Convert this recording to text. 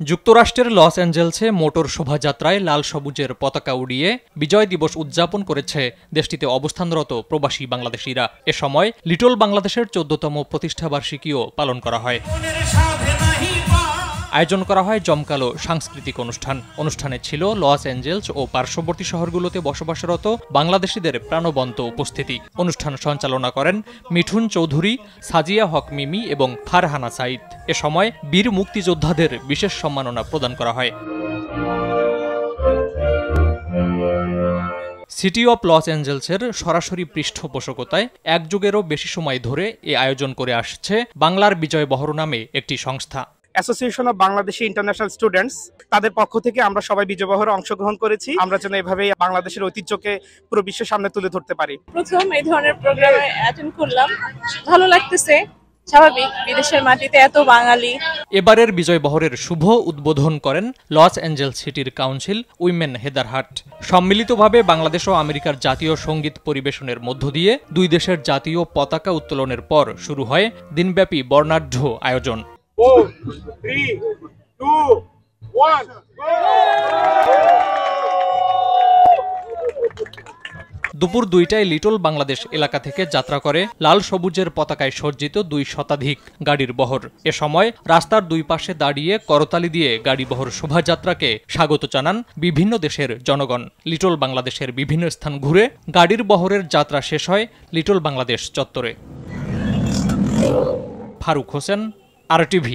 যুক্তরাষ্ট্রের loss অ্যাঞ্জেলসে motor শোভাযাত্রায় লাল সবুজের পতাকা উড়িয়ে বিজয় দিবস উদযাপন করেছে দেশটিতে অবস্থানরত প্রবাসী বাংলাদেশিরা। এ সময় লিটল বাংলাদেশের ১৪তম প্রতিষ্ঠাবার্ষিকীও পালন করা হয়। আয়োজন করা হয় জমকালো সাংস্কৃতিক অনুষ্ঠানে ছিল লস অ্যাঞ্জেলস ও পার্শ্ববর্তী শহরগুলোতে বসবাসরত বাংলাদেশিদের প্রাণবন্ত উপস্থিতি। অনুষ্ঠান সঞ্চালনা করেন মিঠুন চৌধুরী, সাজিয়া হক মিমি এবং ফারহানা সাইদ। এ সময় বীর মুক্তিযোদ্ধাদের বিশেষ সম্মাননা প্রদান করা হয়। সিটি অব লস অ্যাঞ্জেলসের সরাসরি পৃষ্ঠপোষকতায় এক যুগেরও বেশি সময় ধরে এ আয়োজন করে আসছে বাংলার বিজয় বহর নামে একটি সংস্থা। Association of Bangladeshi international students, তাদের পক্ষ থেকে আমরা সবাই বিজয় বহরে অংশগ্রহণ করেছি। আমরা যেন এভাবেই বাংলাদেশের ঐতিহ্যকে পুরো বিশ্বের সামনে তুলে ধরতে পারি। প্রথম এই ধরনের প্রোগ্রামে অ্যাটেন্ড করলাম, ভালো লাগতেছে। স্বাভাবিক, বিদেশের মাটিতে এত বাঙালি। এবারের বিজয় বহরের শুভ উদ্বোধন করেন লস অ্যাঞ্জেলস সিটির কাউন্সিল উইমেন হেদারহাট। সম্মিলিতভাবে বাংলাদেশ ও আমেরিকার জাতীয় সঙ্গীত পরিবেশনের মধ্য দিয়ে দুই দেশের জাতীয় পতাকা উত্তোলনের পর শুরু হয় দিনব্যাপী বর্ণাঢ্য আয়োজন। 4, 3, 2, 1, দুপুর ২টায় লিটল বাংলাদেশ এলাকা থেকে যাত্রা করে লাল সবুজের পতাকায় সজ্জিত ২ শতাধিক গাড়ির বহর। এ সময় রাস্তার দুই পাশে দাঁড়িয়ে করতালি দিয়ে গাড়িবহর শোভাযাত্রাকে স্বাগত জানান বিভিন্ন দেশের জনগণ। লিটল বাংলাদেশের বিভিন্ন স্থান ঘুরে গাড়ির বহরের যাত্রা শেষ হয় লিটল বাংলাদেশ চত্বরে। ফারুক হোসেন, RTV।